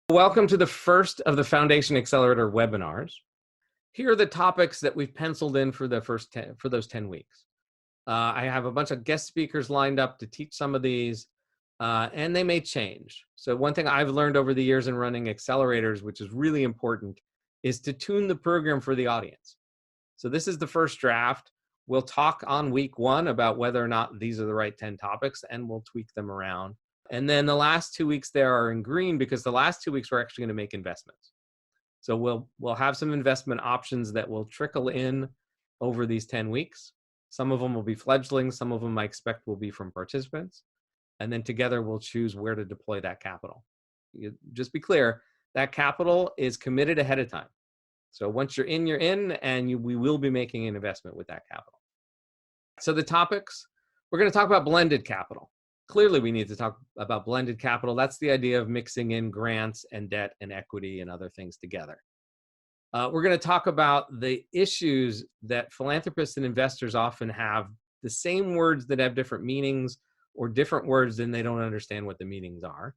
Welcome to the first of the Foundation Accelerator webinars. Here are the topics that we've penciled in for those 10 weeks. I have a bunch of guest speakers lined up to teach some of these, and they may change. So one thing I've learned over the years in running accelerators, which is really important, is to tune the program for the audience. So this is the first draft. We'll talk on week 1 about whether or not these are the right 10 topics, and we'll tweak them around. And then the last 2 weeks there are in green because the last 2 weeks we're actually going to make investments. So we'll have some investment options that will trickle in over these 10 weeks. Some of them will be fledglings, some of them I expect will be from participants. And then together we'll choose where to deploy that capital. Just be clear, that capital is committed ahead of time. So once you're in, and we will be making an investment with that capital. So the topics, we're going to talk about blended capital. Clearly, we need to talk about blended capital. That's the idea of mixing in grants and debt and equity and other things together. We're going to talk about the issues that philanthropists and investors often have, the same words that have different meanings or different words and they don't understand what the meanings are.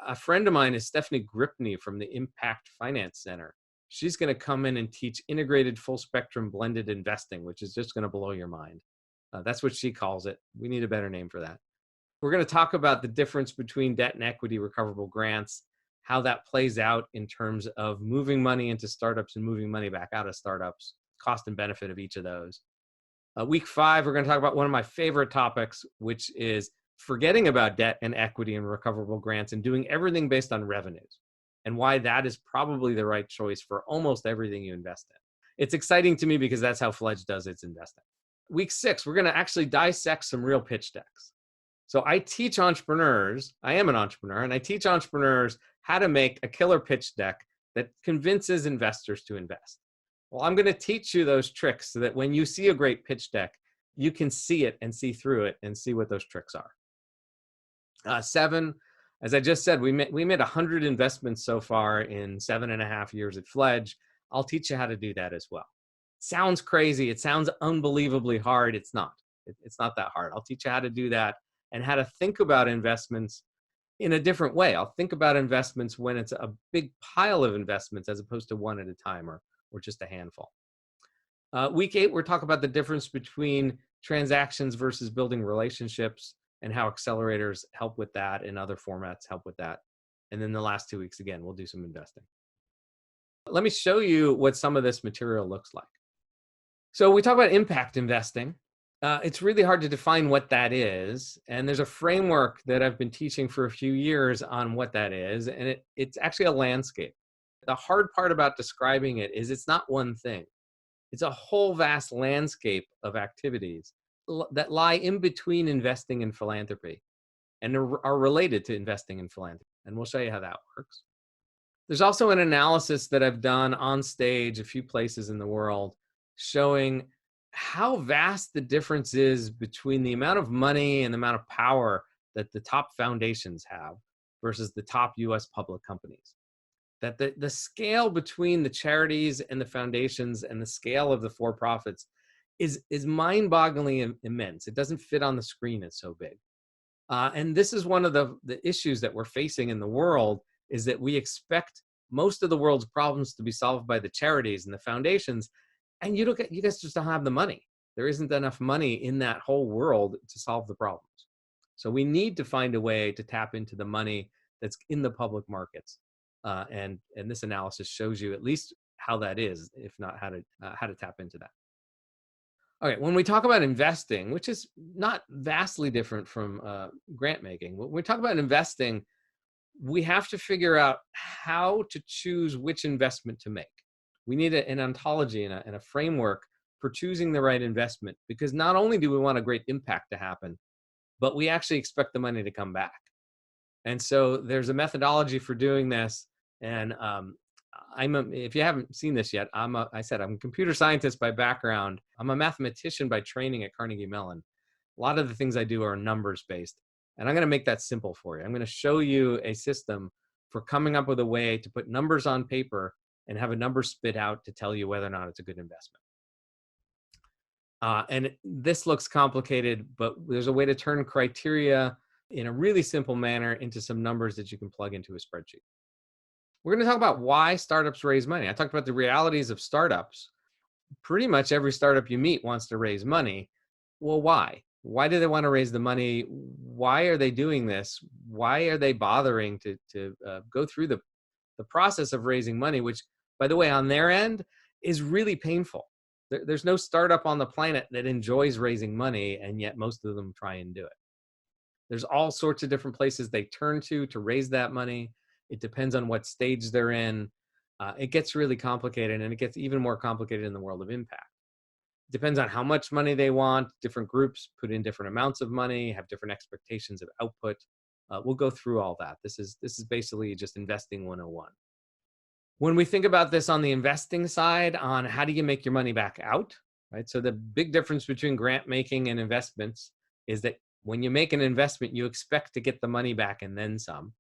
A friend of mine is Stephanie Gripney from the Impact Finance Center. She's going to come in and teach integrated full spectrum blended investing, which is just going to blow your mind. That's what she calls it. We need a better name for that. We're going to talk about the difference between debt and equity recoverable grants, how that plays out in terms of moving money into startups and moving money back out of startups, cost and benefit of each of those. Week 5, we're going to talk about one of my favorite topics, which is forgetting about debt and equity and recoverable grants and doing everything based on revenues, and why that is probably the right choice for almost everything you invest in. It's exciting to me because that's how Fledge does its investing. Week 6, we're going to actually dissect some real pitch decks. So I teach entrepreneurs, I am an entrepreneur, and I teach entrepreneurs how to make a killer pitch deck that convinces investors to invest. Well, I'm going to teach you those tricks so that when you see a great pitch deck, you can see it and see through it and see what those tricks are. 7, as I just said, we made 100 investments so far in 7.5 years at Fledge. I'll teach you how to do that as well. It sounds crazy. It sounds unbelievably hard. It's not. It's not that hard. I'll teach you how to do that and how to think about investments in a different way. I'll think about investments when it's a big pile of investments as opposed to one at a time or just a handful. Week 8, we're talking about the difference between transactions versus building relationships and how accelerators help with that and other formats help with that. And then the last 2 weeks, again, we'll do some investing. Let me show you what some of this material looks like. So we talk about impact investing. It's really hard to define what that is. And there's a framework that I've been teaching for a few years on what that is. And it's actually a landscape. The hard part about describing it is it's not one thing. It's a whole vast landscape of activities that lie in between investing and philanthropy and are related to investing in philanthropy. And we'll show you how that works. There's also an analysis that I've done on stage a few places in the world showing how vast the difference is between the amount of money and the amount of power that the top foundations have versus the top US public companies. That the scale between the charities and the foundations and the scale of the for-profits is mind-bogglingly immense. It doesn't fit on the screen, it's so big. And this is one of the issues that we're facing in the world, is that we expect most of the world's problems to be solved by the charities and the foundations, and you guys just don't have the money. There isn't enough money in that whole world to solve the problems. So we need to find a way to tap into the money that's in the public markets. And this analysis shows you at least how that is, if not how to tap into that. Okay, when we talk about investing, which is not vastly different from grant making, when we talk about investing, we have to figure out how to choose which investment to make. We need an ontology and a framework for choosing the right investment, because not only do we want a great impact to happen, but we actually expect the money to come back. And so there's a methodology for doing this. And if you haven't seen this yet, I'm a computer scientist by background. I'm a mathematician by training at Carnegie Mellon. A lot of the things I do are numbers based. And I'm going to make that simple for you. I'm going to show you a system for coming up with a way to put numbers on paper and have a number spit out to tell you whether or not it's a good investment. And this looks complicated, but there's a way to turn criteria in a really simple manner into some numbers that you can plug into a spreadsheet. We're going to talk about why startups raise money. I talked about the realities of startups. Pretty much every startup you meet wants to raise money. Well, why? Why do they want to raise the money? Why are they doing this? Why are they bothering to go through the process of raising money, which, by the way, on their end is really painful. There's no startup on the planet that enjoys raising money, and yet most of them try and do it. There's all sorts of different places they turn to raise that money. It depends on what stage they're in. It gets really complicated, and it gets even more complicated in the world of impact. It depends on how much money they want. Different groups put in different amounts of money, have different expectations of output. We'll go through all that. This is basically just investing 101. When we think about this on the investing side, on how do you make your money back out, right? So the big difference between grant making and investments is that when you make an investment, you expect to get the money back and then some.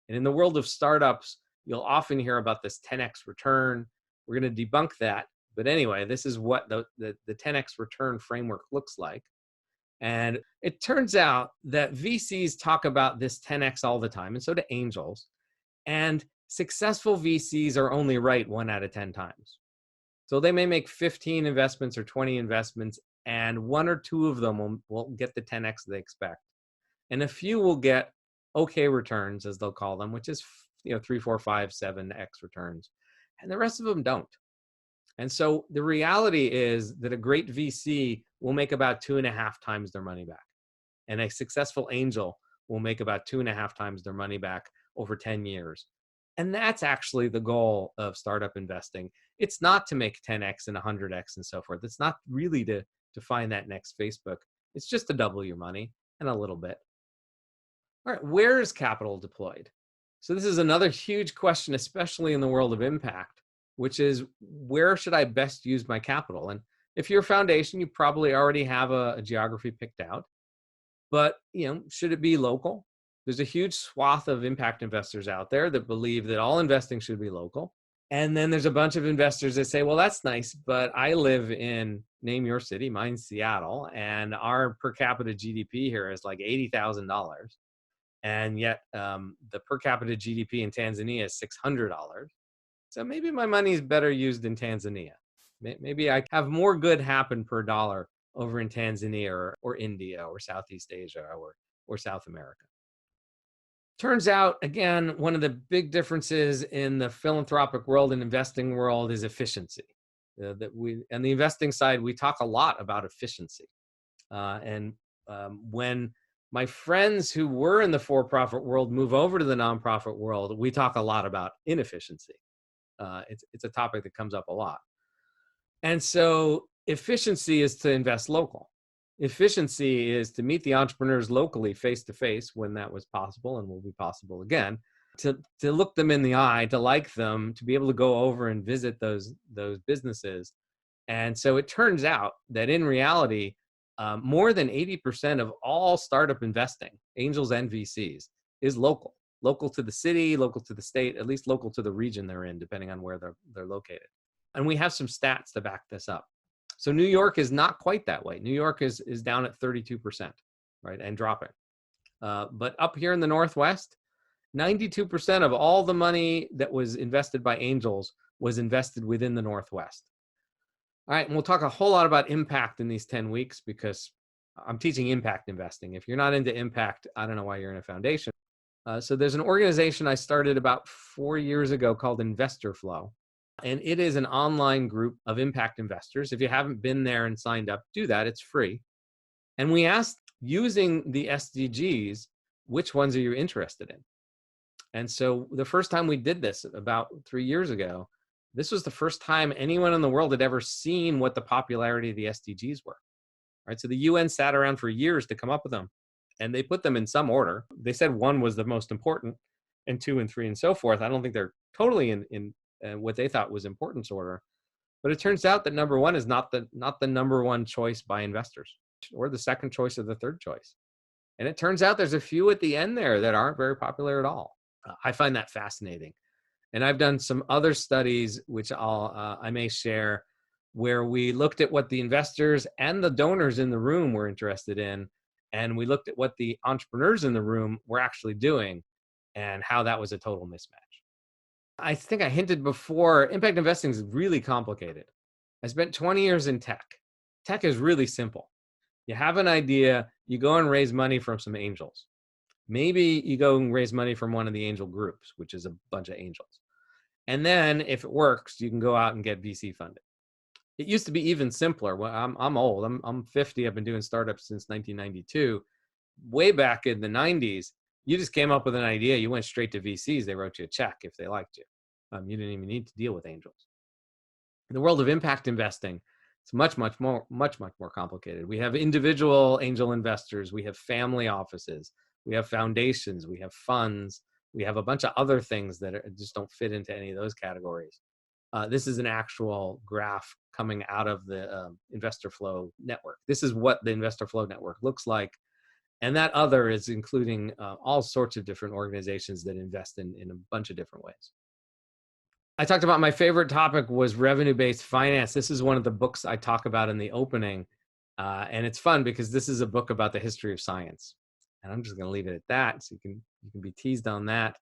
And in the world of startups, you'll often hear about this 10x return. We're going to debunk that. But anyway, this is what the 10x return framework looks like. And it turns out that VCs talk about this 10x all the time, and so do angels. And successful VCs are only right 1 out of 10 times. So they may make 15 investments or 20 investments, and 1 or 2 of them will get the 10x they expect. And a few will get okay returns, as they'll call them, which is 3, 4, 5, 7x returns. And the rest of them don't. And so the reality is that a great VC will make about 2.5 times their money back. And a successful angel will make about 2.5 times their money back over 10 years. And that's actually the goal of startup investing. It's not to make 10x and 100x and so forth. It's not really to find that next Facebook. It's just to double your money and a little bit. All right, where is capital deployed? So this is another huge question, especially in the world of impact, which is where should I best use my capital? And if you're a foundation, you probably already have a geography picked out. But should it be local? There's a huge swath of impact investors out there that believe that all investing should be local. And then there's a bunch of investors that say, well, that's nice, but I live in, name your city, mine's Seattle, and our per capita GDP here is like $80,000. And yet the per capita GDP in Tanzania is $600. So maybe my money is better used in Tanzania. Maybe I have more good happen per dollar over in Tanzania or India or Southeast Asia or South America. Turns out, again, one of the big differences in the philanthropic world and investing world is efficiency. On the investing side, we talk a lot about efficiency. When my friends who were in the for-profit world move over to the nonprofit world, we talk a lot about inefficiency. It's a topic that comes up a lot. And so efficiency is to invest local. Efficiency is to meet the entrepreneurs locally face to face when that was possible and will be possible again, to look them in the eye, to like them, to be able to go over and visit those businesses. And so it turns out that in reality, more than 80% of all startup investing, angels and VCs, is local to the city, local to the state, at least local to the region they're in, depending on where they're located. And we have some stats to back this up. So New York is not quite that way. New York is down at 32%, right, and dropping. But up here in the Northwest, 92% of all the money that was invested by angels was invested within the Northwest. All right, and we'll talk a whole lot about impact in these 10 weeks because I'm teaching impact investing. If you're not into impact, I don't know why you're in a foundation. So there's an organization I started about 4 years ago called Investor Flow. And it is an online group of impact investors. If you haven't been there and signed up, do that. It's free. And we asked, using the SDGs, which ones are you interested in? And so the first time we did this, about 3 years ago, this was the first time anyone in the world had ever seen what the popularity of the SDGs were. Right? So the UN sat around for years to come up with them, and they put them in some order. They said 1 was the most important, and 2 and 3 and so forth. I don't think they're totally in what they thought was importance order, but it turns out that number 1 is not the number 1 choice by investors, or the second choice or the third choice. And it turns out there's a few at the end there that aren't very popular at all. I find that fascinating. And I've done some other studies, which I may share, where we looked at what the investors and the donors in the room were interested in, and we looked at what the entrepreneurs in the room were actually doing and how that was a total mismatch. I think I hinted before, impact investing is really complicated. I spent 20 years in tech. Tech is really simple. You have an idea, you go and raise money from some angels. Maybe you go and raise money from one of the angel groups, which is a bunch of angels. And then if it works, you can go out and get VC funded. It used to be even simpler. Well, I'm old. I'm 50. I've been doing startups since 1992. Way back in the 90s, you just came up with an idea. You went straight to VCs. They wrote you a check if they liked you. You didn't even need to deal with angels. In the world of impact investing, it's much more complicated. We have individual angel investors. We have family offices. We have foundations. We have funds. We have a bunch of other things that just don't fit into any of those categories. This is an actual graph coming out of the Investor Flow network. This is what the Investor Flow network looks like. And that other is including all sorts of different organizations that invest in a bunch of different ways. I talked about my favorite topic was revenue-based finance. This is one of the books I talk about in the opening. And it's fun because this is a book about the history of science. And I'm just going to leave it at that so you can be teased on that.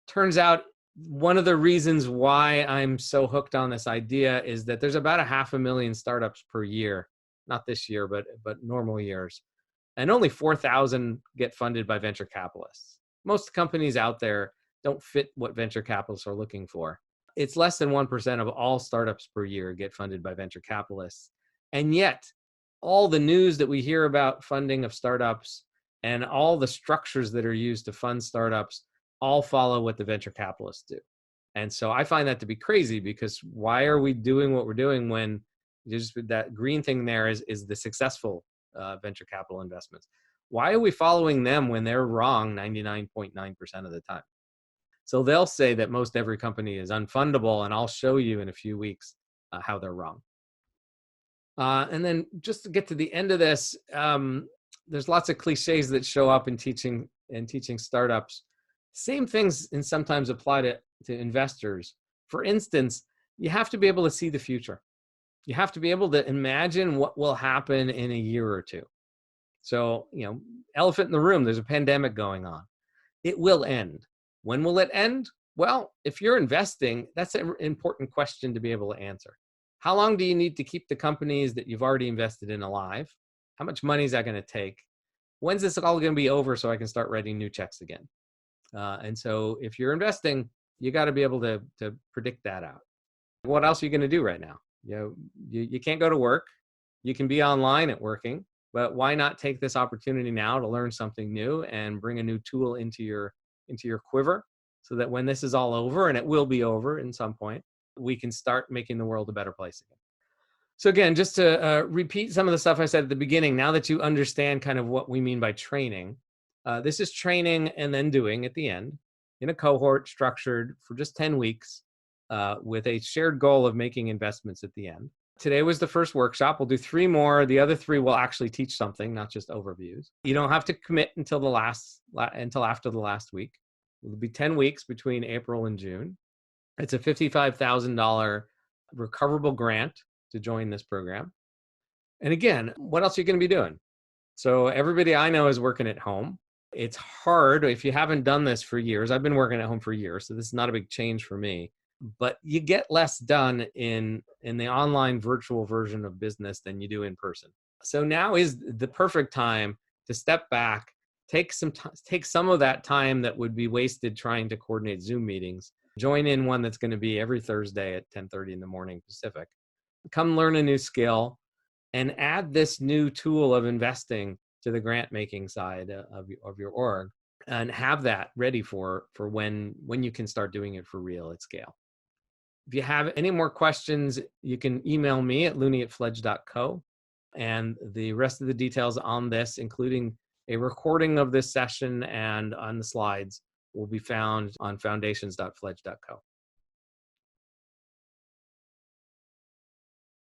Turns out one of the reasons why I'm so hooked on this idea is that there's about 500,000 startups per year, not this year, but normal years. And only 4,000 get funded by venture capitalists. Most companies out there don't fit what venture capitalists are looking for. It's less than 1% of all startups per year get funded by venture capitalists. And yet, all the news that we hear about funding of startups and all the structures that are used to fund startups all follow what the venture capitalists do. And so I find that to be crazy, because why are we doing what we're doing when just that green thing there is the successful venture capital investments? Why are we following them when they're wrong 99.9% of the time? So they'll say that most every company is unfundable, and I'll show you in a few weeks how they're wrong. And then just to get to the end of this, there's lots of cliches that show up in teaching startups. Same things and sometimes apply to investors. For instance, you have to be able to see the future. You have to be able to imagine what will happen in a year or two. So, elephant in the room, there's a pandemic going on. It will end. When will it end? Well, if you're investing, that's an important question to be able to answer. How long do you need to keep the companies that you've already invested in alive? How much money is that going to take? When's this all going to be over so I can start writing new checks again? And so if you're investing, you got to be able to predict that out. What else are you going to do right now? You can't go to work. You can be online at working, but why not take this opportunity now to learn something new and bring a new tool into your quiver, so that when this is all over, and it will be over in some point, we can start making the world a better place again. So again, just to repeat some of the stuff I said at the beginning, now that you understand kind of what we mean by training, this is training and then doing at the end in a cohort structured for just 10 weeks with a shared goal of making investments at the end. Today was the first workshop. We'll do 3 more. The other 3 will actually teach something, not just overviews. You don't have to commit until after the last week. It'll be 10 weeks between April and June. It's a $55,000 recoverable grant to join this program. And again, what else are you going to be doing? So everybody I know is working at home. It's hard if you haven't done this for years. I've been working at home for years, so this is not a big change for me. But you get less done in the online virtual version of business than you do in person. So now is the perfect time to step back, take some of that time that would be wasted trying to coordinate Zoom meetings, join in one that's going to be every Thursday at 10:30 in the morning Pacific. Come learn a new skill and add this new tool of investing to the grant making side of your org, and have that ready for when you can start doing it for real at scale. If you have any more questions, you can email me at looney@fledge.co. And the rest of the details on this, including a recording of this session and on the slides, will be found on foundations.fledge.co.